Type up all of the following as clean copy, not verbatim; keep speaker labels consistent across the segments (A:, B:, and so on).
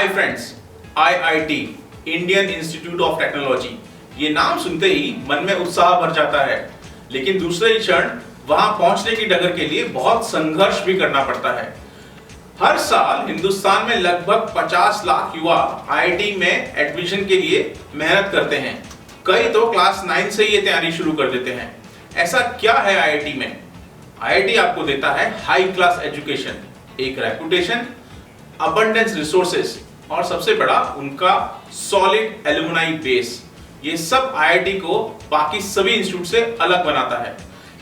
A: Hi friends, IIT Indian institute of technology, ये नाम सुनते ही मन में उत्साह भर जाता है, लेकिन दूसरे ही क्षण वहां पहुंचने की डगर के लिए बहुत संघर्ष भी करना पड़ता है। हर साल हिंदुस्तान में लगभग 50 लाख युवा IIT में एडमिशन के लिए मेहनत करते हैं। कई तो क्लास 9 से ये तैयारी शुरू कर देते हैं। ऐसा क्या है IIT में? IIT आपको देता है हाई क्लास एजुकेशन, एक रेपुटेशन, अबंडेंस रिसोर्सेस और सबसे बड़ा उनका सॉलिड एलुमनाई बेस। ये सब IIT को बाकी सभी इंस्टीट्यूट से अलग बनाता है।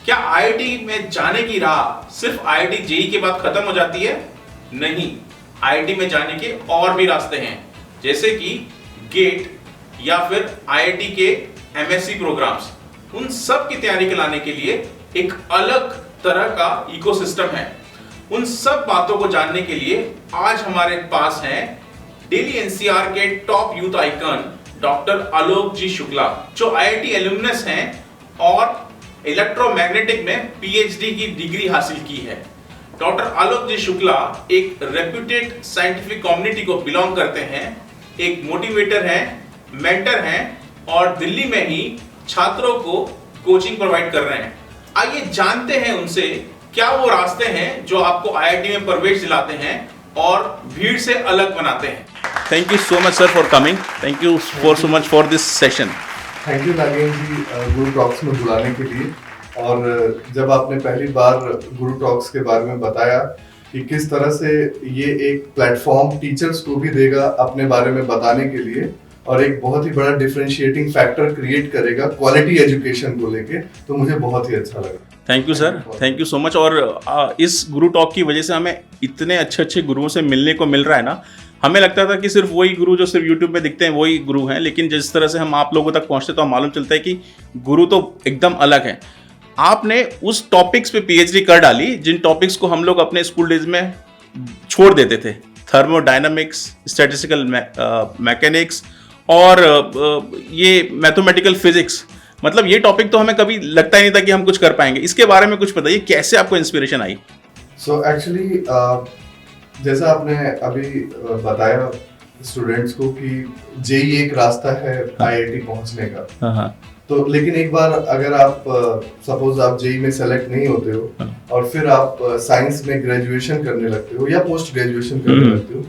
A: क्या IIT में जाने की राह सिर्फ IIT JEE के बाद खत्म हो जाती है? नहीं, IIT में जाने के और भी रास्ते हैं, जैसे कि गेट या फिर IIT के MSc प्रोग्राम्स। उन सब की तैयारी कराने के लिए एक अलग तरह का इकोसिस्टम है। उन सब बातों को जानने के लिए आज हमारे पास हैं दिल्ली NCR के टॉप यूथ आइकन डॉक्टर आलोक जी शुक्ला, जो IIT एलुमनस हैं और इलेक्ट्रोमैग्नेटिक में PhD की डिग्री हासिल की है। डॉक्टर आलोक जी शुक्ला एक रेप्यूटेड साइंटिफिक कम्युनिटी को बिलोंग करते हैं, एक मोटिवेटर हैं, मेंटर हैं और दिल्ली में ही छात्रों को कोचिंग प्रोवाइड कर रहे हैं। आइए जानते हैं उनसे क्या वो रास्ते हैं जो आपको IIT में प्रवेश दिलाते हैं और भीड़ से अलग बनाते हैं। Thank you so much sir for coming. Thank you for so much for this session.
B: Thank you Nagen ji Guru talks में बुलाने के लिए। और जब आपने पहली बार गुरु टॉक्स के बारे में बताया कि किस तरह से ये एक प्लेटफॉर्म टीचर्स को भी देगा अपने बारे में बताने के लिए और एक बहुत ही बड़ा डिफरेंशिएटिंग फैक्टर क्रिएट करेगा क्वालिटी एजुकेशन को लेके, तो मुझे बहुत ही अच्छा लगा।
A: Thank you sir, thank you so much. और इस गुरु टॉक की वजह से हमें इतने अच्छे अच्छे गुरुओं से मिलने को मिल रहा है ना। हमें लगता था कि सिर्फ वही गुरु जो सिर्फ यूट्यूब में दिखते हैं वही गुरु हैं, लेकिन जिस तरह से हम आप लोगों तक पहुंचते तो मालूम चलता है कि गुरु तो एकदम अलग है। आपने उस टॉपिक्स पे PhD कर डाली जिन टॉपिक्स को हम लोग अपने स्कूल डेज में छोड़ देते थे, थर्मोडायनामिक्स, स्टैटिस्टिकल मैकेनिक्स और ये मैथमेटिकल फिजिक्स। मतलब ये टॉपिक तो हमें कभी लगता ही नहीं था कि हम कुछ कर पाएंगे। इसके बारे में कुछ बताइए, कैसे आपको इंस्पिरेशन आई?
B: सो एक्चुअली जैसा आपने अभी बताया स्टूडेंट्स को कि JEE एक रास्ता है IIT पहुंचने का। तो लेकिन एक बार अगर आप सपोज आप JEE में सेलेक्ट नहीं होते हो और फिर आप साइंस में ग्रेजुएशन करने लगते हो या पोस्ट ग्रेजुएशन करने लगते हो,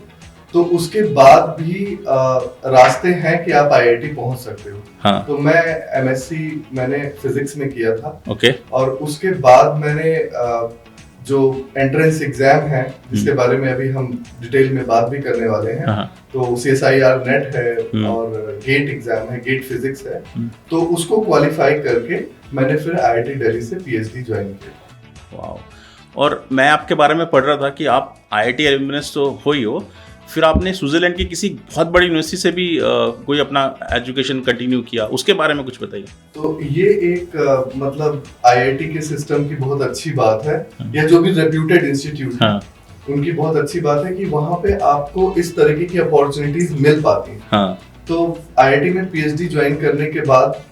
B: तो उसके बाद भी रास्ते हैं कि आप IIT पहुंच सकते हो। तो मैं MSc मैंने फिजिक्स में किया था। और उसके बाद मैंने जो एंट्रेंस एग्जाम है जिसके बारे में अभी हम डिटेल में बात भी करने वाले हैं, तो CSIR नेट है और गेट एग्जाम है, गेट फिजिक्स है, तो उसको क्वालिफाई करके मैंने फिर IIT दिल्ली से PhD ज्वाइन किया।
A: वाओ। और मैं आपके बारे में पढ़ रहा था कि आप IIT एलुमनस तो हो ही हो, फिर आपने स्विट्जरलैंड की किसी बहुत बड़ी यूनिवर्सिटी से भी कोई अपना एजुकेशन कंटिन्यू किया, उसके बारे में कुछ बताइए।
B: तो ये एक मतलब IIT के सिस्टम की बहुत अच्छी बात है, या जो भी रेप्यूटेड इंस्टीट्यूट है उनकी बहुत अच्छी बात है कि वहाँ पे आपको इस तरीके की अपॉर्चुनिटीज मिल पाती हैं। तो IIT में PhD ज्वाइन करने के बाद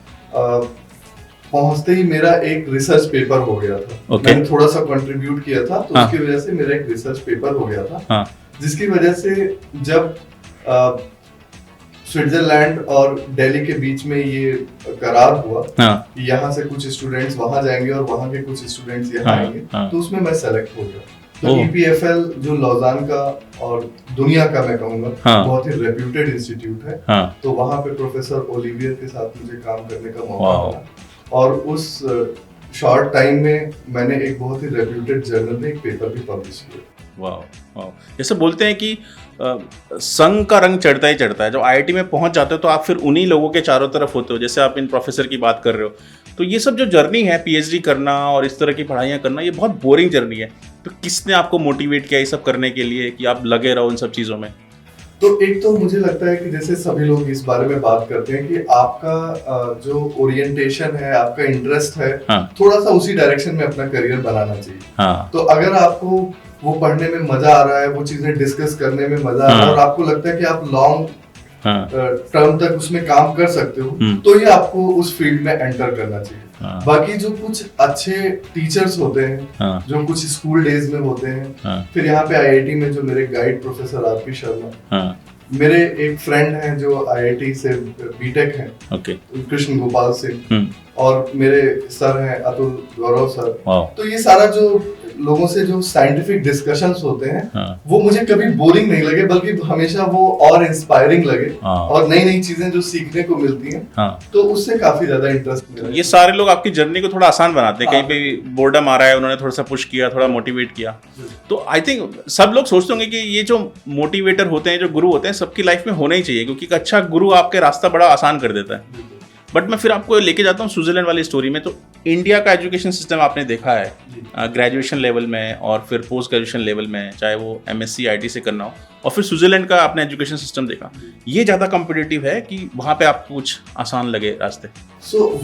B: पहुंचते ही मेरा एक रिसर्च पेपर हो गया था। मैंने थोड़ा सा कंट्रीब्यूट किया था, तो उसकी वजह से मेरा एक रिसर्च पेपर हो गया था, जिसकी वजह से जब स्विट्जरलैंड और दिल्ली के बीच में ये करार हुआ कि यहाँ से कुछ स्टूडेंट्स वहां जाएंगे और वहां के कुछ स्टूडेंट्स यहाँ आएंगे, तो उसमें मैं सेलेक्ट हो गया। तो EPFL जो लॉज़ान का और दुनिया का मैं कहूँगा बहुत ही रेप्यूटेड इंस्टीट्यूट है, तो वहाँ पे प्रोफेसर ओलिवियर के साथ मुझे काम करने का मौका मिला और उस शॉर्ट टाइम में मैंने एक बहुत ही रेप्यूटेड जर्नल में एक पेपर भी पब्लिश किया।
A: वाह। जैसे बोलते हैं कि संग का रंग चढ़ता ही चढ़ता है। जब IIT में पहुंच जाते हो तो आप फिर उन्हीं लोगों के चारों तरफ होते हो, जैसे आप इन प्रोफेसर की बात कर रहे हो। तो ये सब जो जर्नी है, PhD करना और इस तरह की पढ़ाइयाँ करना, ये बहुत बोरिंग जर्नी है। तो किसने आपको मोटिवेट किया ये सब करने के लिए कि आप लगे रहो इन सब चीज़ों में?
B: तो एक तो मुझे लगता है कि जैसे सभी लोग इस बारे में बात करते हैं कि आपका जो ओरिएंटेशन है, आपका इंटरेस्ट है, थोड़ा सा उसी डायरेक्शन में अपना करियर बनाना चाहिए। तो अगर आपको वो पढ़ने में मजा आ रहा है, वो चीजें डिस्कस करने में मजा आ रहा है और आपको लगता है कि आप लॉन्ग टर्म तक उसमें काम कर सकते हो, तो ये आपको उस फील्ड में एंटर करना चाहिए। बाकी जो कुछ अच्छे टीचर्स होते हैं जो कुछ स्कूल डेज में होते हैं, फिर यहाँ पे IIT में जो मेरे गाइड प्रोफेसर RP शर्मा, मेरे एक फ्रेंड हैं जो आईआईटी से बीटेक हैं,
C: ओके,
B: कृष्ण गोपाल सिंह, और मेरे सर हैं अतुल गौरव सर।
C: वाह,
B: तो ये सारा जो लोगों से जो साइंटिफिक डिस्कशंस होते हैं,
C: हाँ,
B: वो मुझे कभी बोरिंग नहीं लगे, बल्कि हमेशा वो और इंस्पायरिंग लगे,
C: हाँ,
B: और नई नई चीजें जो सीखने को मिलती हैं,
C: हाँ।
B: तो उससे काफी ज्यादा इंटरेस्ट मिला।
C: ये सारे लोग आपकी जर्नी को थोड़ा आसान बनाते हैं।
B: हाँ।
C: कहीं पे बोर्डम आ रहा है, उन्होंने थोड़ा सा पुश किया, थोड़ा मोटिवेट किया। तो आई थिंक सब लोग सोचते होंगे कि ये जो मोटिवेटर होते हैं, जो गुरु होते हैं, सबकी लाइफ में होना ही चाहिए, क्योंकि एक अच्छा गुरु आपके रास्ता बड़ा आसान कर देता है। बट मैं फिर आपको लेके जाता हूँ स्विट्जरलैंड वाली स्टोरी में। तो इंडिया का एजुकेशन सिस्टम आपने देखा है ग्रेजुएशन लेवल में और फिर पोस्ट ग्रेजुएशन लेवल में, चाहे वो एमएससी आईटी से करना हो, और फिर स्विट्जरलैंड का आपने एजुकेशन सिस्टम देखा। ये ज़्यादा कॉम्पिटिटिव है कि वहाँ पे आपको कुछ आसान लगे रास्ते?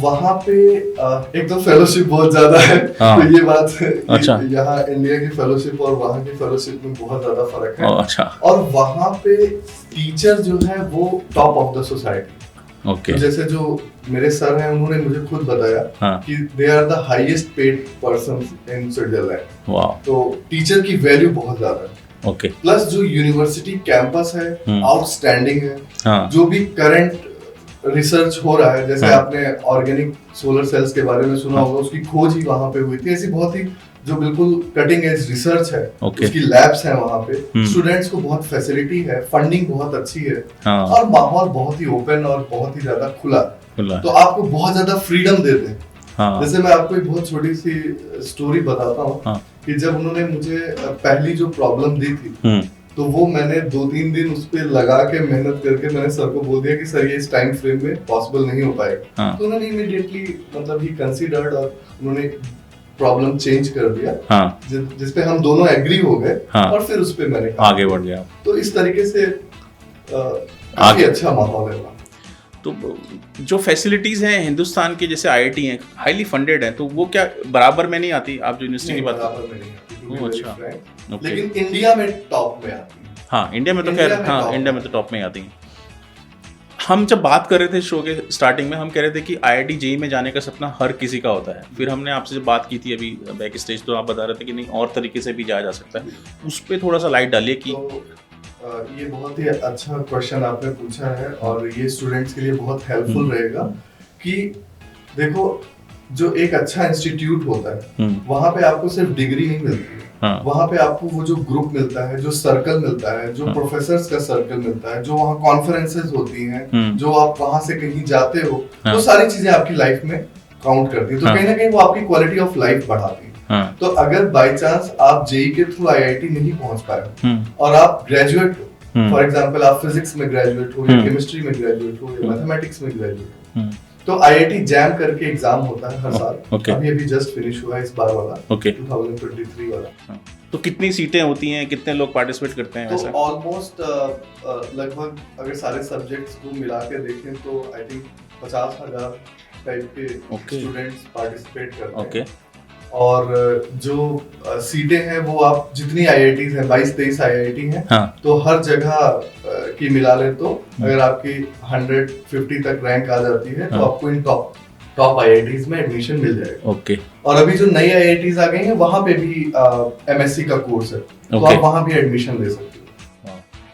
B: वहाँ पे एक तो फेलोशिप बहुत ज्यादा है।
C: हाँ।
B: तो ये बात है,
C: अच्छा।
B: यहाँ इंडिया की फेलोशिप और वहाँ की फेलोशिप में बहुत ज्यादा फर्क है।
C: अच्छा,
B: और वहाँ पे टीचर जो है वो top of the society.
C: Okay,
B: तो जैसे जो मेरे सर हैं, उन्होंने मुझे खुद बताया
C: हाँ,
B: कि they are the highest paid person in Switzerland.
C: वाह,
B: तो टीचर की वैल्यू बहुत ज्यादा है।
C: ओके,
B: प्लस जो यूनिवर्सिटी कैंपस है आउटस्टैंडिंग है।
C: हाँ,
B: जो भी करंट रिसर्च हो रहा है, जैसे
C: हाँ।
B: आपने ऑर्गेनिक सोलर सेल्स के बारे में सुना होगा, उसकी खोज ही वहां पे हुई थी। ऐसी बहुत ही जो बिल्कुल कटिंग एज रिसर्च है,
C: ओके,
B: उसकी लैब्स हैं वहां पे, स्टूडेंट्स को बहुत फैसिलिटी है, फंडिंग बहुत अच्छी है,
C: हाँ,
B: और माहौल बहुत ही ओपन और बहुत ही ज्यादा खुला।
C: खुला,
B: तो आपको बहुत ज्यादा फ्रीडम देते हैं।
C: हाँ,
B: जैसे मैं आपको एक बहुत छोटी सी स्टोरी बताता हूँ,
C: हाँ,
B: कि जब उन्होंने मुझे पहली जो प्रॉब्लम दी थी, तो वो मैंने 2-3 दिन उस पे लगा के मेहनत करके मैंने सर को बोल दिया कि सर ये इस टाइम फ्रेम में पॉसिबल नहीं हो पाएगा।
C: हाँ,
B: तो उन्होंने इमीडिएटली मतलब ही कंसीडर्ड और उन्होंने प्रॉब्लम चेंज कर दिया,
C: हाँ,
B: जिस पे हम दोनों एग्री हो गए,
C: हाँ,
B: और फिर उस पे मैंने
C: आगे बढ़ गया।
B: तो इस तरीके से काफी अच्छा माहौल है वहाँ।
C: तो जो फैसिलिटीज हैं हिंदुस्तान के, जैसे आईआईटी हैं, हाईली फंडेड हैं, तो वो क्या बराबर में नहीं आती? आप जो यूनिवर्सिटी की बात
B: बराबर में नहीं आती, to be
C: ओह,
B: very
C: अच्छा।
B: frank।
C: ओके,
B: लेकिन इंडिया में टॉप में आती है।
C: हाँ, इंडिया में तो
B: इंडिया
C: खैर,
B: में
C: हाँ,
B: top
C: इंडिया में तो टॉप में ही आती हैं। हम जब बात कर रहे थे शो के स्टार्टिंग में, हम कह रहे थे कि आईआईटी जेईई में जाने का सपना हर किसी का होता है। फिर हमने आपसे जब बात की थी अभी बैक स्टेज, तो आप बता रहे थे कि नहीं, और तरीके से भी जाया जा सकता है। उस पर थोड़ा सा लाइट डालिए कि
B: ये बहुत ही अच्छा क्वेश्चन आपने पूछा है, और ये स्टूडेंट्स के लिए बहुत हेल्पफुल रहेगा। कि देखो, जो एक अच्छा इंस्टीट्यूट होता है, वहाँ पे आपको सिर्फ डिग्री नहीं मिलती है,
C: हाँ,
B: वहाँ पे आपको वो जो ग्रुप मिलता है, जो सर्कल मिलता है, जो प्रोफेसर्स का सर्कल मिलता है, जो वहाँ कॉन्फ्रेंसेस होती हैं, जो आप वहाँ से कहीं जाते हो, वो सारी चीजें आपकी लाइफ में काउंट करती है। तो कहीं ना कहीं वो आपकी क्वालिटी ऑफ लाइफ बढ़ाती है।
C: हाँ,
B: तो अगर बाय चांस आप जेईई के थ्रू आईआईटी नहीं पहुंच पाए और आप ग्रेजुएट हो, फॉर एग्जांपल आप फिजिक्स में ग्रेजुएट हो, या केमिस्ट्री में ग्रेजुएट हो, या मैथमेटिक्स में ग्रेजुएट हो, तो आईआईटी जैम करके एग्जाम होता है हर साल। अभी जस्ट फिनिश हुआ है इस बार वाला, 2023 वाला।
C: तो कितनी सीटें होती हैं, कितने लोग पार्टिसिपेट करते हैं?
B: तो ऑलमोस्ट लगभग अगर सारे सब्जेक्ट्स को मिला के देखें तो आई थिंक 50,000 टाइप के स्टूडेंट्स पार्टिसिपेट करते हैं। और जो सीटें हैं वो आप जितनी आईआईटीज हैं, 22-23 आईआईटी हैं, हाँ, तो हर जगह की मिला ले तो अगर आपकी 150 तक रैंक आ जाती है, तो आपको इन टॉप आईआईटीज में एडमिशन मिल जाएगा। ओके। और अभी जो नई आईआईटीज आ गई हैं, वहाँ पे भी एमएससी का कोर्स है, तो आप वहाँ भी एडमिशन ले सकते हो।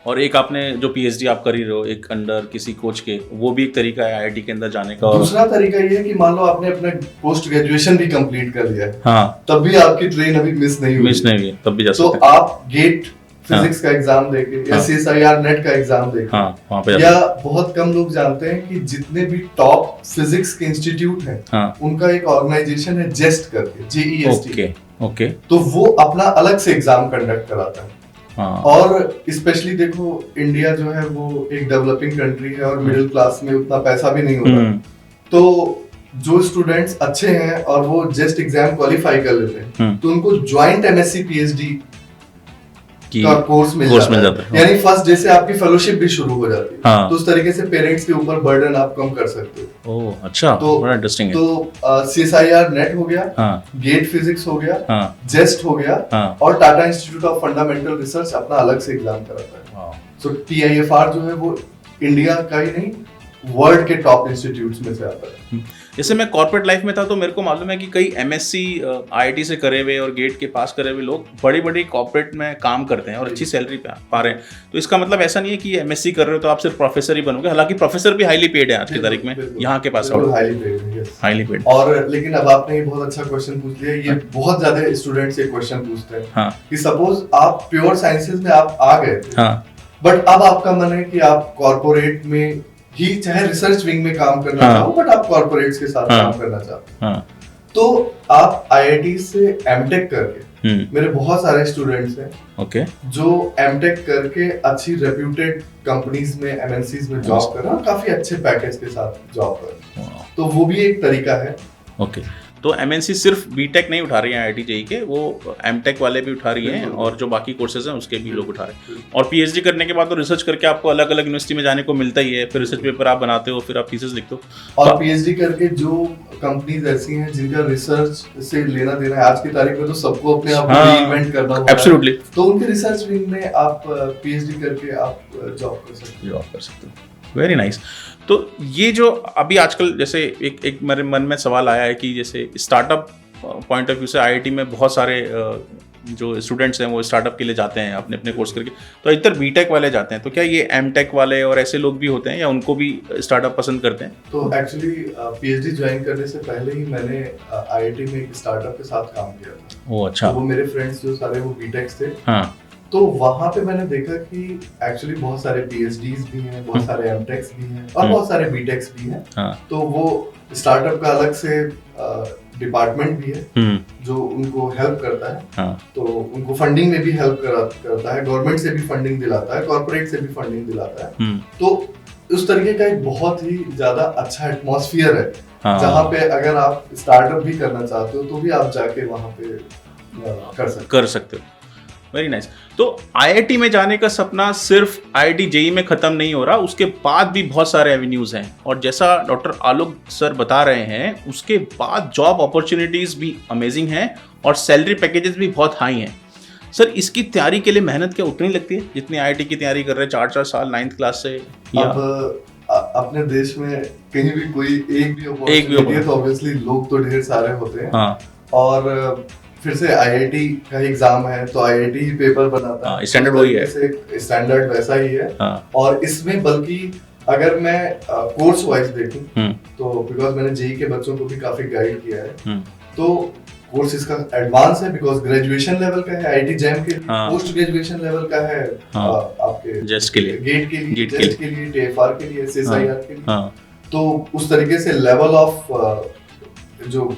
C: और एक आपने जो पीएचडी आप कर ही रहे हो, एक अंडर किसी कोच के, वो भी एक तरीका है आईआईटी के अंदर जाने का।
B: दूसरा तरीका ये है कि मान लो आपने अपना पोस्ट ग्रेजुएशन भी कंप्लीट कर लिया है,
C: हाँ,
B: तब भी आपकी ट्रेन अभी मिस नहीं हुई,
C: तब भी जा सकते हैं।
B: तो आप गेट फिजिक्स का एग्जाम देके, या सीएसआईआर नेट का एग्जाम देके,
C: हाँ, वहाँ पे
B: या बहुत कम लोग जानते हैं कि जितने भी टॉप फिजिक्स के इंस्टीट्यूट हैं, हाँ, उनका एक ऑर्गेनाइजेशन है जेस्ट करके, JEST।
C: ओके।
B: तो वो अपना अलग से एग्जाम कंडक्ट कराता है। हाँ। और स्पेशली देखो, इंडिया जो है वो एक डेवलपिंग कंट्री है, और मिडिल क्लास में उतना पैसा भी नहीं होता, तो जो स्टूडेंट्स अच्छे हैं और वो जेस्ट एग्जाम क्वालिफाई कर लेते हैं, तो उनको ज्वाइंट एमएससी पीएचडी का कोर्स मिल जाता है। यानी फर्स्ट डे से आपकी फेलोशिप भी शुरू हो जाती है। हाँ। तो उस तरीके से पेरेंट्स के ऊपर बर्डन आप कम कर सकते हो।
C: ओह, अच्छा,
B: तो
C: बड़ा इंटरेस्टिंग है।
B: तो सीएसआईआर नेट हो गया, हाँ, गेट फिजिक्स हो गया, हाँ, जेस्ट हो गया, हाँ, और Tata institute of fundamental research अपना अलग से एग्जाम कराता है। सो TIFR जो है वो इंडिया का ही नहीं, वर्ल्ड के टॉप इंस्टीट्यूट्स में से आता है।
C: जैसे मैं कॉर्पोरेट लाइफ में था तो मेरे को मालूम है कि कई एमएससी आईआईटी से करे हुए और गेट के पास करे हुए लोग बड़ी बड़ी कॉर्पोरेट में काम करते हैं और अच्छी सैलरी पा रहे हैं। तो इसका मतलब ऐसा नहीं है कि एमएससी कर रहे हो तो आप सिर्फ प्रोफेसर ही बनोगे, हालांकि प्रोफेसर भी हाईली पेड है आज की तारीख में यहाँ के पास, हाईली पेड।
B: और लेकिन अब आपने ये बहुत अच्छा क्वेश्चन पूछ लिया, ये बहुत ज्यादा स्टूडेंट्स ये क्वेश्चन पूछते हैं कि सपोज आप प्योर साइंसेज में आप आ गए थे, बट अब आपका मन है कि आप कॉर्पोरेट में ही चाहे रिसर्च विंग में काम करना चाहो, बट आप कॉर्पोरेट्स के साथ काम करना चाहते, तो आप आईआईटी से एमटेक करके, मेरे बहुत सारे स्टूडेंट्स हैं जो एमटेक करके अच्छी रेप्यूटेड कंपनीज में, एमएनसीज में जॉब कर रहे हैं, काफी अच्छे पैकेज के साथ जॉब कर रहे हैं, तो वो भी एक तरीका है।
C: तो एमएनसी सिर्फ बीटेक नहीं उठा रही है आईआईटी जेईई के, वो एमटेक वाले भी उठा रही हैं और जो बाकी कोर्सेज हैं उसके भी लोग उठा रहे हैं। और पीएचडी करने के बाद तो रिसर्च करके आपको अलग अलग यूनिवर्सिटी में जाने को मिलता ही है, फिर रिसर्च पेपर आप बनाते हो, फिर आप थीसिस लिखते हो।
B: और पीएचडी करके जो कंपनीज ऐसी हैं जिनका रिसर्च से लेना देना है, आज की तारीख में तो सबको अपने आप रीइन्वेंट करना होगा,
C: एब्सोल्युटली,
B: तो उनके रिसर्च विंग में आप पीएचडी करके आप जॉब कर सकते हो।
C: Very nice. तो ये जो अभी आजकल जैसे एक मेरे मन में सवाल आया है कि जैसे स्टार्टअप पॉइंट ऑफ व्यू से आईआईटी में बहुत सारे जो स्टूडेंट्स हैं वो स्टार्टअप के लिए जाते हैं अपने अपने कोर्स करके, तो अधिकतर बीटेक वाले जाते हैं, तो क्या ये एमटेक वाले और ऐसे लोग भी होते हैं या उनको भी स्टार्टअप पसंद करते हैं?
B: तो एक्चुअली पीएचडी ज्वाइन करने से पहले ही मैंने आईआईटी में एक स्टार्टअप के साथ काम किया था।
C: ओह अच्छा।
B: तो वो मेरे फ्रेंड्स जो सारे वो बीटेक्स थे, तो वहां पे मैंने देखा कि एक्चुअली बहुत सारे पीएचडीज भी हैं, बहुत सारे एमटेक्स भी हैं और बहुत सारे बीटेक्स भी हैं। तो वो स्टार्टअप का अलग से डिपार्टमेंट भी है जो उनको हेल्प करता है, तो उनको फंडिंग में भी हेल्प करता है, गवर्नमेंट से भी फंडिंग दिलाता है, कॉर्पोरेट से भी फंडिंग दिलाता है। तो उस तरीके का एक बहुत ही ज्यादा अच्छा एटमॉस्फेयर है जहाँ पे अगर आप स्टार्टअप भी करना चाहते हो तो भी आप जाके वहाँ पे कर सकते हो।
C: Very nice. तो आईआईटी में जाने का सपना सिर्फ आईआईटी जेईई में खत्म नहीं हो रहा, उसके बाद भी बहुत सारे एवेन्यूज हैं, और जैसा डॉक्टर आलोक सर बता रहे हैं उसके बाद जॉब अपॉर्चुनिटीज भी अमेजिंग हैं और सैलरी पैकेजेस भी बहुत हाई हैं। सर इसकी तैयारी के लिए मेहनत क्या उतनी लगती है जितनी आईआईटी की तैयारी कर रहे हैं 4-4 साल 9th क्लास से?
B: अब अपने देश में कहीं भी कोई एक भी अपॉर्चुनिटी है तो ऑब्वियसली लोग तो ढेर सारे होते हैं, और फिर से आईआईटी का एग्जाम है तो आईआईटी ही पेपर बनाता है,
C: स्टैंडर्ड वही है,
B: स्टैंडर्ड वैसा ही है। और इसमें बल्कि अगर मैं कोर्स वाइज देखूं तो बिकॉज मैंने जेईई के बच्चों को भी काफी गाइड किया है, तो कोर्स इसका एडवांस है बिकॉज ग्रेजुएशन लेवल का है, आईआईटी जैम के पोस्ट ग्रेजुएशन लेवल का है, आपके
C: जेस्ट के लिए,
B: गेट के लिए, जेस्ट के लिए, टीएफआर के लिए, एसएसआईआर के लिए। तो उस तरीके से लेवल ऑफ जो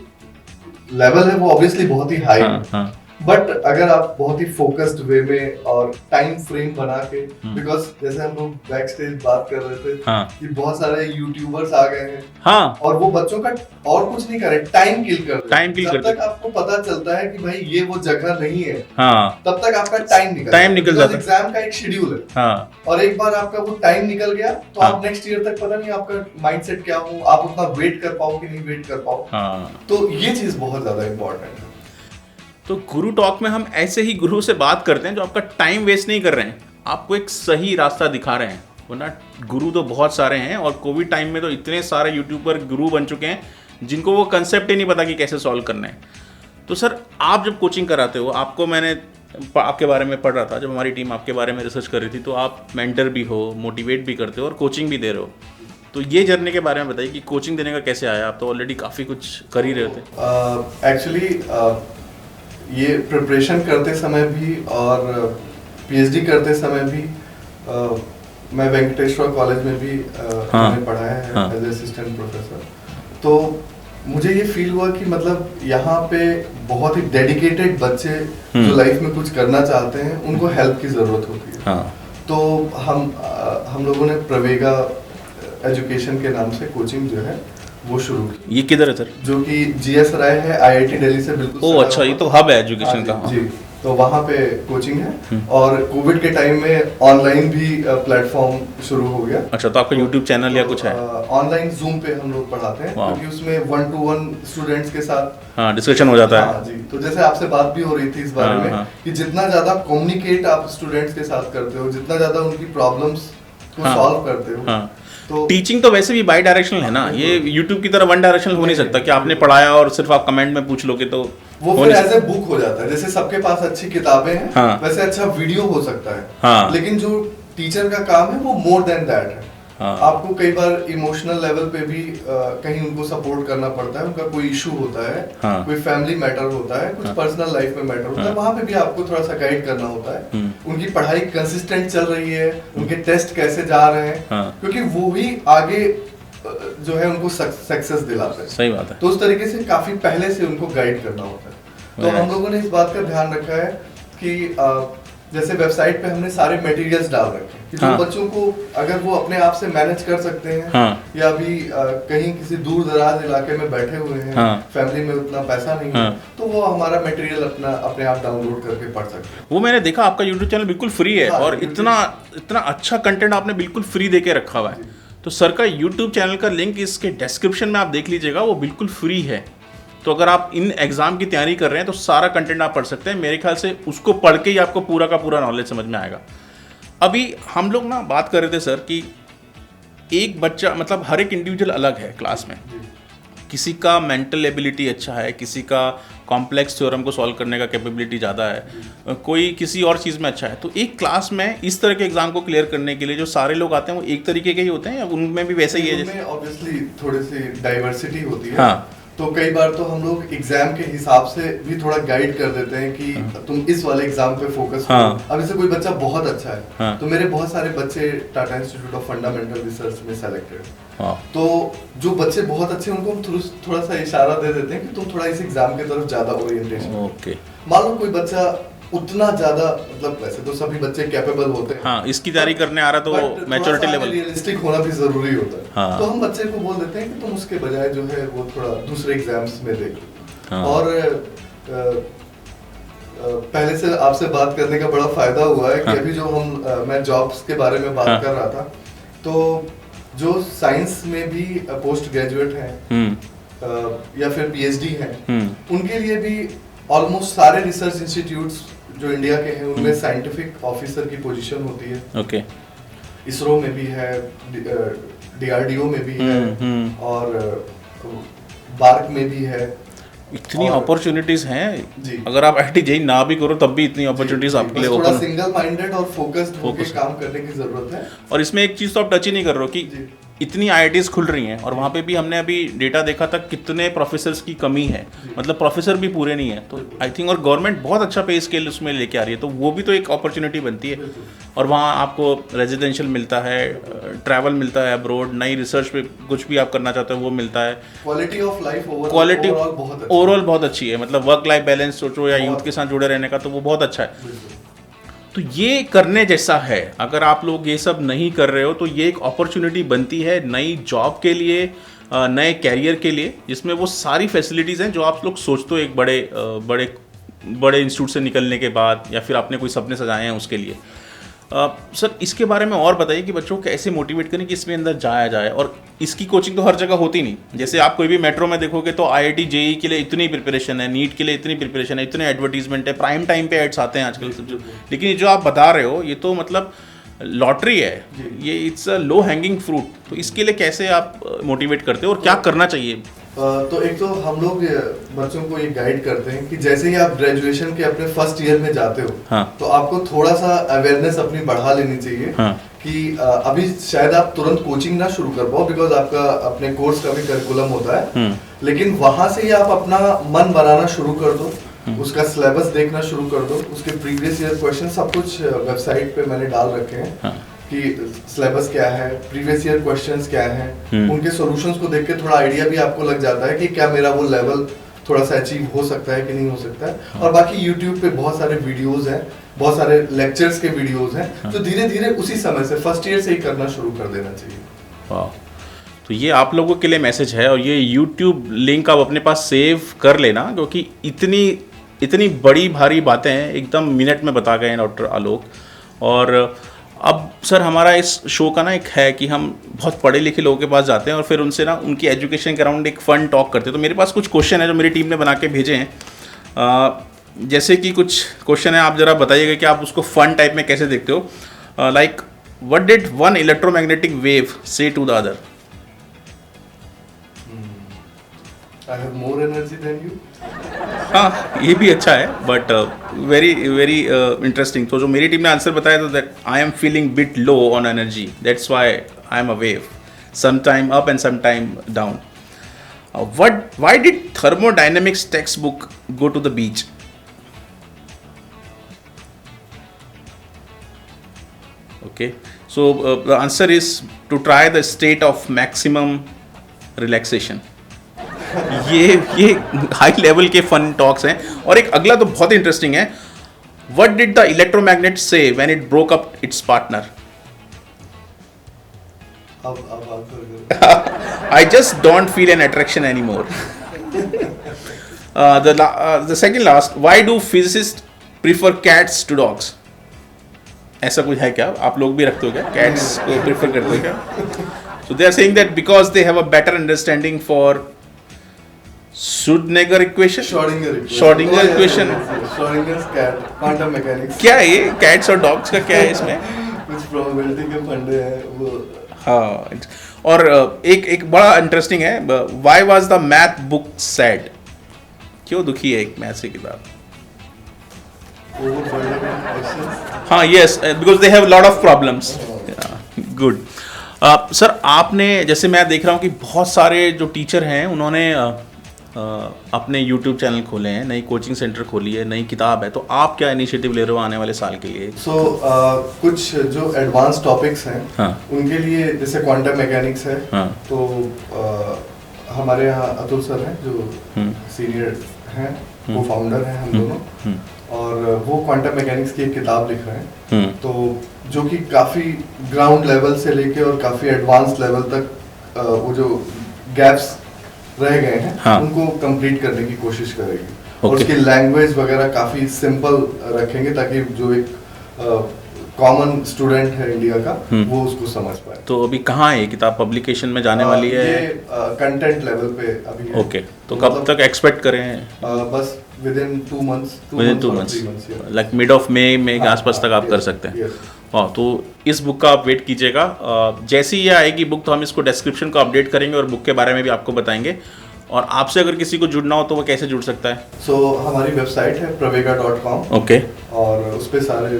B: लेवल है वो ऑब्वियसली बहुत ही हाई है, बट अगर आप बहुत ही फोकस्ड वे में और टाइम फ्रेम बना के, बिकॉज जैसे हम लोग बैक स्टेज बात कर रहे थे कि बहुत सारे यूट्यूबर्स आ गए हैं और वो बच्चों का और कुछ नहीं करे, टाइम किल कर रहे हैं। जब तक आपको पता चलता है कि भाई ये वो जगह नहीं है, तब तक आपका टाइम निकल जाता है। एग्जाम का एक शेड्यूल है, और एक बार आपका वो टाइम निकल गया तो आप नेक्स्ट ईयर तक पता नहीं आपका माइंडसेट क्या हो, आप उतना वेट कर पाओ कि नहीं वेट कर पाओ। तो ये चीज बहुत ज्यादा इम्पोर्टेंट है।
C: तो गुरु टॉक में हम ऐसे ही गुरु से बात करते हैं जो आपका टाइम वेस्ट नहीं कर रहे हैं, आपको एक सही रास्ता दिखा रहे हैं, वरना गुरु तो बहुत सारे हैं और कोविड टाइम में तो इतने सारे यूट्यूबर गुरु बन चुके हैं जिनको वो कंसेप्ट ही नहीं पता कि कैसे सॉल्व करना है। तो सर आप जब कोचिंग कराते हो, आपको मैंने आपके बारे में पढ़ रहा था, जब हमारी टीम आपके बारे में रिसर्च कर रही थी, तो आप मेंटर भी हो, मोटिवेट भी करते हो और कोचिंग भी दे रहे हो, तो ये जर्नी के बारे में बताइए कि कोचिंग देने का कैसे आया? आप तो ऑलरेडी काफ़ी कुछ कर ही रहे थे।
B: एक्चुअली ये प्रिपरेशन करते समय भी और पीएचडी करते समय भी मैं वेंकटेश्वर कॉलेज में भी मैंने पढ़ाया है एज असिस्टेंट प्रोफेसर। तो मुझे ये फील हुआ कि मतलब यहाँ पे बहुत ही डेडिकेटेड बच्चे जो लाइफ में कुछ करना चाहते हैं उनको हेल्प की ज़रूरत होती है। तो हम लोगों ने प्रवेगा एजुकेशन के नाम से कोचिंग जो है वो शुरू की।
C: ये किधर है सर?
B: जो कि जीएस राय है, आईआईटी दिल्ली से बिल्कुल।
C: ओह अच्छा, ये तो हब है एजुकेशन का।
B: जी, तो वहाँ पे कोचिंग है और कोविड के टाइम में ऑनलाइन भी प्लेटफॉर्म शुरू हो गया।
C: अच्छा, तो आपका यूट्यूब चैनल या कुछ है?
B: ऑनलाइन जूम पे हम लोग पढ़ाते हैं क्योंकि उसमें 1-to-1 स्टूडेंट्स के साथ
C: डिस्कशन हो जाता है।
B: जी, तो जैसे आपसे बात भी हो रही थी इस बारे में कि जितना ज्यादा कम्युनिकेट आप स्टूडेंट्स के साथ करते हो, जितना ज्यादा उनकी प्रॉब्लम्स को सॉल्व करते हो, तो
C: टीचिंग तो वैसे भी बाई डायरेक्शनल है ना, ये यूट्यूब की तरह वन डायरेक्शनल हो नहीं सकता कि आपने पढ़ाया और सिर्फ आप कमेंट में पूछ लोगे तो
B: वो फिर एज ए बुक हो जाता है। जैसे सबके पास अच्छी किताबें हैं,
C: हाँ।
B: वैसे अच्छा वीडियो हो सकता है,
C: हाँ।
B: लेकिन जो टीचर का काम है वो मोर देन दैट है।
C: हाँ।
B: आपको कई बार इमोशनल लेवल पे भी कहीं उनको सपोर्ट करना पड़ता है, उनका कोई इशू होता है,
C: हाँ।
B: कोई फैमिली मैटर होता है, कुछ पर्सनल लाइफ में मैटर होता है, वहां पे भी आपको थोड़ा सा गाइड करना होता है। उनकी पढ़ाई कंसिस्टेंट चल रही है, उनके टेस्ट कैसे जा रहे हैं, क्योंकि वो ही आगे जो है उनको सक्सेस दिलाता है।
C: सही बात है।
B: तो उस तरीके से काफी पहले से उनको गाइड करना होता है। तो हम लोगों ने इस बात का ध्यान रखा है कि जैसे वेबसाइट पे हमने सारे मटेरियल्स डाल रखे हैं कि जो बच्चों को अगर वो अपने आप से मैनेज कर सकते हैं, या अभी कहीं किसी दूर दराज इलाके में बैठे हुए हैं, फैमिली में उतना पैसा नहीं है, तो वो हमारा मटेरियल अपने आप डाउनलोड करके पढ़ सकते हैं।
C: वो मैंने देखा आपका यूट्यूब चैनल बिल्कुल फ्री है, और इतना अच्छा कंटेंट आपने बिल्कुल फ्री दे के रखा हुआ है। तो सर का यूट्यूब चैनल का लिंक इसके डिस्क्रिप्शन में आप देख लीजिएगा, वो बिल्कुल फ्री है। तो अगर आप इन एग्जाम की तैयारी कर रहे हैं तो सारा कंटेंट आप पढ़ सकते हैं। मेरे ख्याल से उसको पढ़ के ही आपको पूरा का पूरा नॉलेज समझ में आएगा। अभी हम लोग ना बात कर रहे थे सर कि एक बच्चा, मतलब हर एक इंडिविजुअल अलग है क्लास में। किसी का मेंटल एबिलिटी अच्छा है, किसी का कॉम्प्लेक्स थ्योरम को सॉल्व करने का कैपेबिलिटी ज़्यादा है, कोई किसी और चीज़ में अच्छा है। तो एक क्लास में इस तरह के एग्जाम को क्लियर करने के लिए जो सारे लोग आते हैं वो एक तरीके के ही होते हैं, या उनमें भी वैसे ही है?
B: जैसे ऑब्वियसली थोड़ी सी डाइवर्सिटी होती है।
C: हाँ।
B: तो कई बार तो हम लोग एग्जाम के हिसाब से भी थोड़ा गाइड कर देते हैं कि तुम इस वाले एग्जाम पे फोकस करो। अब जैसे कोई बच्चा बहुत अच्छा है, तो मेरे बहुत सारे बच्चे Tata institute of fundamental research में सेलेक्टेड। तो जो बच्चे बहुत अच्छे हैं उनको हम थोड़ा सा इशारा दे देते हैं कि तुम थोड़ा इस एग्जाम की तरफ ज्यादा ओरिएंटेशन।
C: ओके।
B: मान लो कोई बच्चा उतना ज्यादा, मतलब वैसे तो सभी बच्चे कैपेबल होते हैं,
C: हाँ, इसकी तैयारी करने आ रहा तो मैच्योरिटी लेवल
B: रियलिस्टिक होना भी जरूरी होता है। हाँ। तो हम बच्चे को बोल देते हैं कि तुम उसके बजाय जो है वो थोड़ा दूसरे एग्जाम्स में देखो। हाँ। और पहले से आपसे बात करने का बड़ा फायदा हुआ है कि हाँ। अभी जो मैं जॉब्स के बारे में बात हाँ। कर रहा था, तो जो साइंस में भी पोस्ट ग्रेजुएट हैं या फिर पीएचडी हैं, उनके लिए भी ऑलमोस्ट सारे रिसर्च इंस्टीट्यूट्स जो इंडिया के हैं उनमें साइंटिफिक ऑफिसर की पोजीशन होती है।
C: ओके।
B: इसरो में भी है, डीआरडीओ में भी है, और बार्क में भी है।
C: इतनी अपॉर्चुनिटीज हैं। अगर आप आईआईटी जेईई ना भी करो तब भी इतनी अपॉर्चुनिटीज आपके लिए
B: ओपन। थोड़ा सिंगल माइंडेड और फोकस्ड होकर काम करने की जरूरत है।
C: और इसमें एक चीज तो आप टच ही नहीं कर रहे हो कि इतनी आईआईटीज खुल रही हैं, और वहाँ पे भी हमने अभी डेटा देखा था कितने प्रोफेसर्स की कमी है, मतलब प्रोफेसर भी पूरे नहीं है। तो आई थिंक, और गवर्नमेंट बहुत अच्छा पे स्केल उसमें लेके आ रही है, तो वो भी तो एक अपॉर्चुनिटी बनती है। और वहाँ आपको रेजिडेंशियल मिलता है, ट्रैवल मिलता है अब्रोड, नई रिसर्च पे कुछ भी आप करना चाहते हो वो मिलता है।
B: Quality of life
C: quality overall बहुत अच्छी है, मतलब वर्क लाइफ बैलेंस सोचो या यूथ के साथ जुड़े रहने का, तो वो बहुत अच्छा है। तो ये करने जैसा है। अगर आप लोग ये सब नहीं कर रहे हो तो ये एक अपॉर्चुनिटी बनती है नई जॉब के लिए, नए कैरियर के लिए, जिसमें वो सारी फैसिलिटीज़ हैं जो आप लोग सोचते हो एक बड़े इंस्टीट्यूट से निकलने के बाद, या फिर आपने कोई सपने सजाए हैं उसके लिए। सर, इसके बारे में और बताइए कि बच्चों को कैसे मोटिवेट करें कि इसमें अंदर जाया जाए। और इसकी कोचिंग तो हर जगह होती नहीं। जैसे आप कोई भी मेट्रो में देखोगे तो आईआईटी जेईई के लिए इतनी प्रिपरेशन है, नीट के लिए इतनी प्रिपरेशन है, इतने एडवर्टीजमेंट है, प्राइम टाइम पे एड्स आते हैं आजकल सब। लेकिन ये जो आप बता रहे हो ये तो मतलब लॉटरी है, ये it's a low hanging fruit. तो इसके लिए कैसे आप मोटिवेट करते हो और क्या करना चाहिए?
B: तो एक तो हम लोग बच्चों को ये गाइड करते हैं कि जैसे ही आप ग्रेजुएशन के अपने फर्स्ट ईयर में जाते हो, हाँ। तो आपको थोड़ा सा अवेयरनेस अपनी बढ़ा लेनी चाहिए। हाँ। कि अभी शायद आप तुरंत कोचिंग ना शुरू कर पाओ, बिकॉज आपका अपने कोर्स का भी करिकुलम होता है, लेकिन वहां से ही आप अपना मन बनाना शुरू कर दो, उसका सिलेबस देखना शुरू कर दो, उसके प्रीवियस ईयर क्वेश्चन सब कुछ वेबसाइट पे मैंने डाल रखे हैं। हाँ। कि सिलेबस क्या है, प्रीवियस ईयर क्वेश्चंस क्या हैं, उनके सॉल्यूशंस को देख के थोड़ा आइडिया भी आपको लग जाता है कि क्या मेरा वो लेवल थोड़ा सा अचीव हो सकता है कि नहीं हो सकता है। और बाकी YouTube पे बहुत सारे वीडियोस हैं, बहुत सारे लेक्चर्स के वीडियोस हैं, तो धीरे धीरे उसी समय से फर्स्ट ईयर से ही करना शुरू कर देना चाहिए।
C: वाह, तो ये आप लोगों के लिए मैसेज है। और ये YouTube लिंक आप अपने पास सेव कर लेना, क्योंकि इतनी बड़ी भारी बातें हैं एकदम मिनट में बता गए हैं डॉक्टर आलोक। और अब सर, हमारा इस शो का ना एक है कि हम बहुत पढ़े लिखे लोगों के पास जाते हैं और फिर उनसे ना उनकी एजुकेशन के अराउंड एक फन टॉक करते हैं। तो मेरे पास कुछ क्वेश्चन है जो मेरी टीम ने बना के भेजे हैं। जैसे कि कुछ क्वेश्चन है, आप ज़रा बताइएगा कि आप उसको फन टाइप में कैसे देखते हो। Like what did one electromagnetic wave say to the other?
B: I have more energy than you.
C: हाँ, ये भी अच्छा है, बट वेरी वेरी इंटरेस्टिंग. तो जो मेरी टीम ने आंसर बताया था that I am feeling bit low on energy, that's why I am a wave, some time up and some time down. Why did thermodynamics text book go to the beach? Okay, so the answer is to try the state of maximum relaxation. ये high level के fun talks हैं. और एक अगला तो बहुत interesting है. What did the electromagnet say when it broke up its partner?
B: अब answer
C: I just don't feel an attraction anymore. The second last, why do physicists prefer cats to dogs? ऐसा कुछ है क्या? आप लोग भी रखते हो क्या? Cats को prefer करते हो क्या? So they are saying that because they have a better understanding for Schrödinger equation. Schrödinger equation.
B: Schrödinger's cat, quantum mechanics.
C: क्या है ये? Cats और dogs का क्या है इसमें?
B: कुछ probability के फंडे हैं वो.
C: हाँ. और एक बड़ा इंटरेस्टिंग है. Why was the math book sad? क्यों दुखी है एक मैथ की किताब? हाँ, yes, because they have a lot of problems. Good. Sir, आपने जैसे मैं देख रहा हूँ कि बहुत सारे जो टीचर हैं उन्होंने अपने YouTube चैनल खोले हैं, नई कोचिंग सेंटर खोली है, नई किताब है, तो आप क्या इनिशिएटिव ले रहे हो आने वाले साल के लिए?
B: कुछ जो एडवांस टॉपिक्स हैं,
C: हाँ.
B: उनके लिए जैसे क्वांटम मैकेनिक्स है,
C: हाँ.
B: तो हमारे यहाँ अतुल सर हैं जो सीनियर हैं, वो फाउंडर हैं हम दोनों, और वो क्वांटम मैकेनिक्स की एक किताब लिख रहे हैं, तो जो कि काफ़ी ग्राउंड लेवल से लेके और काफ़ी एडवांस लेवल तक वो जो गैप्स रह गए हैं,
C: हाँ.
B: उनको कंप्लीट करने की कोशिश करेगी.
C: Okay.
B: और उसकी लैंग्वेज वगैरह काफ़ी सिंपल रखेंगे ताकि जो एक कॉमन स्टूडेंट है इंडिया का, वो उसको समझ पाए.
C: तो अभी कहाँ है ये किताब? पब्लिकेशन में जाने वाली है?
B: ये कंटेंट लेवल पे अभी है.
C: ओके, तो कब तक एक्सपेक्ट करें?
B: बस within 2 months.
C: Within 2 months, like mid of May के आसपास तक आप कर सकते हैं. हाँ, तो इस बुक का आप वेट कीजिएगा. जैसे ही ये आएगी बुक तो हम इसको डिस्क्रिप्शन को अपडेट करेंगे और बुक के बारे में भी आपको बताएंगे. और आपसे अगर किसी को जुड़ना हो तो वो कैसे जुड़ सकता है?
B: हमारी वेबसाइट है pravega.com.
C: ओके.
B: और उस पे सारे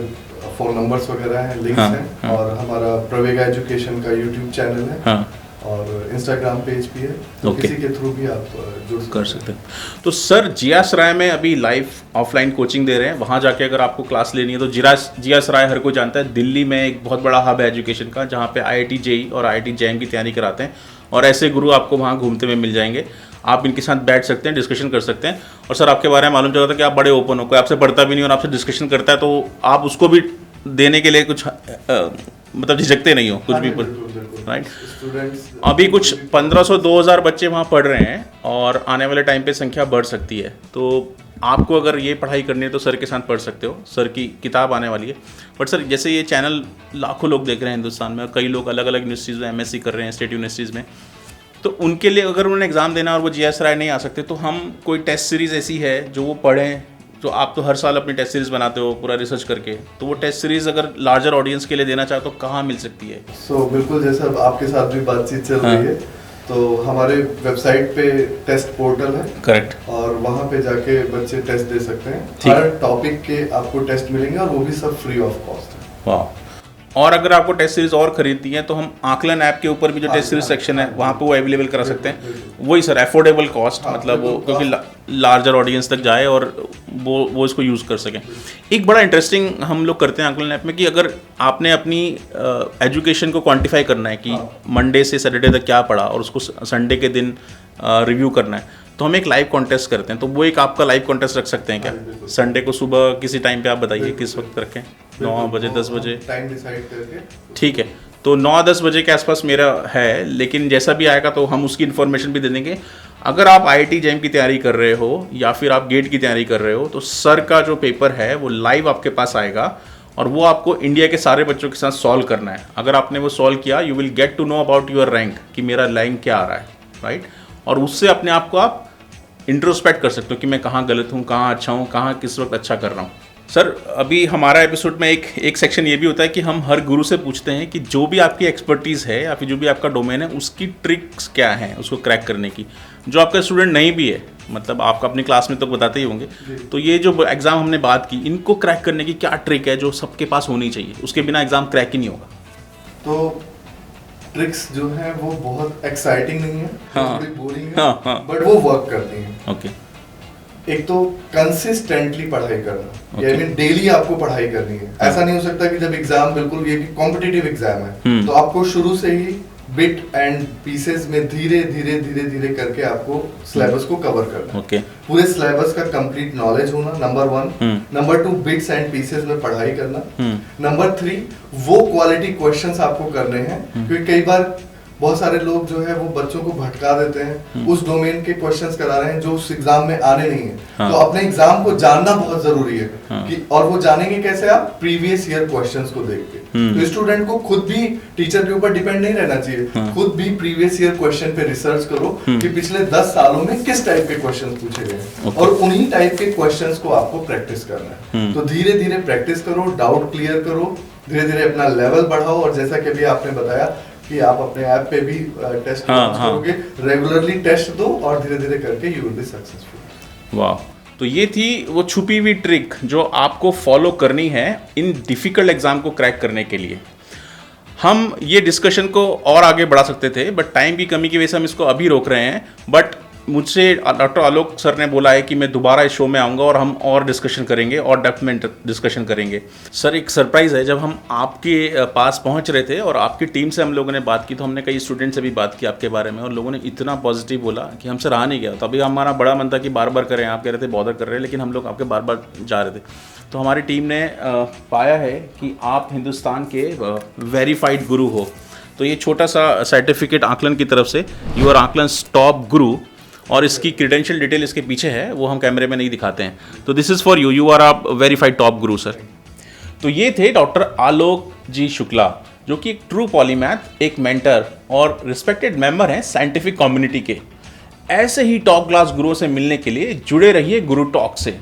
B: फोन नंबर्स वगैरह हैं, लिंक्स हैं. हाँ. और हमारा प्रवेगा एजुकेशन का यूट्यूब चैनल है. हाँ. और इंस्टाग्राम पेज भी है, तो किसी के थ्रू भी आप जुड़
C: कर सकते हैं. तो सर, जिया सराय में अभी लाइव ऑफलाइन कोचिंग दे रहे हैं. वहाँ जाके अगर आपको क्लास लेनी है तो जिया सराय हर कोई जानता है, दिल्ली में एक बहुत बड़ा हब है एजुकेशन का, जहाँ पे IIT JEE और IIT JAM की तैयारी कराते हैं. और ऐसे गुरु आपको वहाँ घूमते हुए मिल जाएंगे. आप इनके साथ बैठ सकते हैं, डिस्कशन कर सकते हैं. और सर, आपके बारे में मालूम चला था कि आप बड़े ओपन हो, कोई आपसे पढ़ता भी नहीं और आपसे डिस्कशन करता है तो आप उसको भी देने के लिए कुछ मतलब झिझकते नहीं हो कुछ भी. राइट. अभी कुछ 1500-2000 बच्चे वहाँ पढ़ रहे हैं और आने वाले टाइम पे संख्या बढ़ सकती है. तो आपको अगर ये पढ़ाई करनी है तो सर के साथ पढ़ सकते हो. सर की किताब आने वाली है. बट सर, जैसे ये चैनल लाखों लोग देख रहे हैं हिंदुस्तान में, और कई लोग अलग अलग यूनिवर्सिटीज़ में MSc कर रहे हैं, स्टेट यूनिवर्सिटीज़ में, तो उनके लिए अगर उन्होंने एग्ज़ाम देना और वो जिया सराय नहीं आ सकते, तो हम कोई टेस्ट सीरीज़ ऐसी है जो वो पढ़ें. तो आप तो हर साल अपनी टेस्ट सीरीज़ बनाते हो पूरा रिसर्च करके, तो वो टेस्ट सीरीज़ अगर लार्जर ऑडियंस के लिए देना चाहो तो कहाँ मिल सकती है?
B: बिल्कुल, जैसा आपके साथ भी बातचीत चल रही है, तो हमारे वेबसाइट पे टेस्ट पोर्टल है. करेक्ट. और वहाँ पे जाके बच्चे टेस्ट दे सकते हैं. हर टॉपिक के आपको टेस्ट मिलेंगे और वो भी सब फ्री ऑफ कॉस्ट है.
C: वाह. और अगर आपको टेस्ट सीरीज और खरीदती है तो हम आकलन ऐप के ऊपर भी जो टेस्ट सीरीज सेक्शन है वहाँ पे वो अवेलेबल करा सकते हैं. वही सर, अफोर्डेबल कॉस्ट, मतलब वो क्योंकि लार्जर ऑडियंस तक जाए और वो इसको यूज़ कर सकें. एक बड़ा इंटरेस्टिंग हम लोग करते हैं आकलन ऐप में कि अगर आपने अपनी एजुकेशन को क्वान्टिफाई करना है कि मंडे से सैटरडे तक क्या पढ़ा और उसको संडे के दिन रिव्यू करना है, तो हम एक लाइव कॉन्टेस्ट करते हैं. तो वो एक आपका लाइव कॉन्टेस्ट रख सकते हैं क्या? संडे को सुबह किसी टाइम पे आप बताइए किस वक्त रखें, 9 बजे 10 बजे
B: टाइम डिसाइड करके.
C: ठीक है. तो 9-10 बजे के आसपास मेरा है, लेकिन जैसा भी आएगा तो हम उसकी इन्फॉर्मेशन भी दे देंगे. अगर आप IIT JAM की तैयारी कर रहे हो या फिर आप गेट की तैयारी कर रहे हो तो सर का जो पेपर है वो लाइव आपके पास आएगा और वो आपको इंडिया के सारे बच्चों के साथ सॉल्व करना है. अगर आपने वो सॉल्व किया, you will get to know about your rank, कि मेरा रैंक क्या आ रहा है. राइट. और उससे अपने आप को आप इंट्रोस्पेक्ट कर सकते हो कि मैं कहाँ गलत हूँ, कहाँ अच्छा हूँ, कहाँ किस वक्त अच्छा कर रहा हूँ. सर अभी हमारा एपिसोड में एक सेक्शन ये भी होता है कि हम हर गुरु से पूछते हैं कि जो भी आपकी एक्सपर्टीज़ है या फिर जो भी आपका डोमेन है उसकी ट्रिक्स क्या हैं उसको क्रैक करने की, जो आपका स्टूडेंट नहीं भी है, मतलब आपका अपनी क्लास में तो बताते ही होंगे। तो ये जो एग्ज़ाम हमने बात की, इनको क्रैक करने की क्या ट्रिक है जो सबके पास होनी चाहिए, उसके बिना एग्ज़ाम क्रैक ही नहीं होगा?
B: तो ट्रिक्स जो है वो बहुत एक्साइटिंग नहीं है,
C: हाँ,
B: थोड़ी बोरिंग है,
C: हाँ, हाँ,
B: बट वो वर्क करती हैं।
C: ओके।
B: एक तो कंसिस्टेंटली पढ़ाई करना,
C: Okay.
B: यानी डेली आपको पढ़ाई करनी है। ऐसा नहीं हो सकता कि जब एग्जाम बिल्कुल ये कॉम्पिटिटिव एग्जाम है तो आपको शुरू से ही बिट एंड पीसेस में धीरे धीरे धीरे धीरे करके आपको सिलेबस को कवर करना है।
C: ओके।
B: पूरे सिलेबस का कंप्लीट नॉलेज होना, number 1। Number 2, bits and pieces में पढ़ाई करना। नंबर 3, वो क्वालिटी क्वेश्चंस आपको करने हैं, क्योंकि कई बार बहुत सारे लोग जो है वो बच्चों को भटका देते हैं, उस डोमेन के क्वेश्चंस करा रहे हैं जो उस एग्जाम में आने नहीं है।
C: हाँ।
B: तो अपने एग्जाम को जानना बहुत जरूरी है।
C: हाँ।
B: कि और वो जानेंगे कैसे? आप प्रीवियस ईयर क्वेश्चंस को देख के। तो स्टूडेंट को खुद भी टीचर के ऊपर डिपेंड नहीं रहना चाहिए।
C: हाँ।
B: खुद भी प्रीवियस ईयर क्वेश्चन पे रिसर्च करो कि पिछले 10 सालों में किस टाइप के क्वेश्चन पूछे गए हैं,
C: Okay.
B: और उन्हीं टाइप के क्वेश्चंस को आपको प्रैक्टिस करना है। तो धीरे धीरे प्रैक्टिस करो, डाउट क्लियर करो, धीरे धीरे अपना लेवल बढ़ाओ, और जैसा कि अभी आपने बताया कि आप अपने ऐप पे भी टेस्ट करोगे, रेगुलरली टेस्ट दो और धीरे धीरे करके यू विल बी सक्सेसफुल।
C: वाह, तो ये थी वो छुपी हुई ट्रिक जो आपको फॉलो करनी है इन डिफिकल्ट एग्जाम को क्रैक करने के लिए। हम ये डिस्कशन को और आगे बढ़ा सकते थे, बट टाइम की कमी की वजह से हम इसको अभी रोक रहे हैं। बट मुझसे डॉक्टर आलोक सर ने बोला है कि मैं दोबारा इस शो में आऊँगा और हम और डिस्कशन करेंगे और डेप्थ में डिस्कशन करेंगे। सर एक सरप्राइज़ है, जब हम आपके पास पहुंच रहे थे और आपकी टीम से हम लोगों ने बात की तो हमने कई स्टूडेंट से भी बात की आपके बारे में, और लोगों ने इतना पॉजिटिव बोला कि हमसे रहा नहीं गया। तो अभी हमारा बड़ा मन था कि बार बार करें, आप कह रहे थे बॉदर कर रहे हैं, लेकिन हम लोग आपके बार बार जा रहे थे। तो हमारी टीम ने पाया है कि आप हिंदुस्तान के वेरीफाइड गुरु हो। तो ये छोटा सा सर्टिफिकेट आकलन की तरफ से, यू आर आकलन टॉप गुरु, और इसकी क्रीडेंशियल डिटेल इसके पीछे है, वो हम कैमरे में नहीं दिखाते हैं। तो this is for you, you are a verified top guru sir. तो ये थे डॉक्टर आलोक जी शुक्ला, जो कि एक ट्रू पॉलीमैथ, एक मेंटर और रिस्पेक्टेड मेंबर हैं साइंटिफिक कम्युनिटी के। ऐसे ही टॉप क्लास गुरुओं से मिलने के लिए जुड़े रहिए गुरु टॉक से।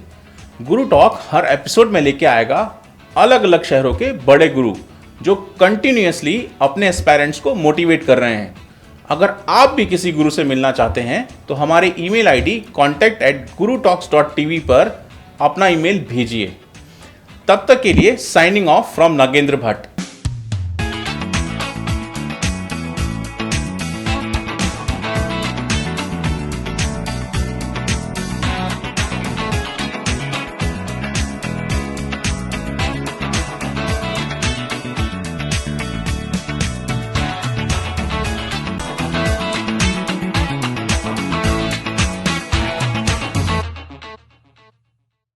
C: गुरु टॉक हर एपिसोड में लेके आएगा अलग अलग शहरों के बड़े गुरु जो कंटिन्यूअसली अपने एस्पायरेंट्स को मोटिवेट कर रहे हैं। अगर आप भी किसी गुरु से मिलना चाहते हैं तो हमारे ईमेल आईडी contact@gurutalks.tv पर अपना ईमेल भेजिए। तब तक के लिए signing off from Nagendra Bhatt.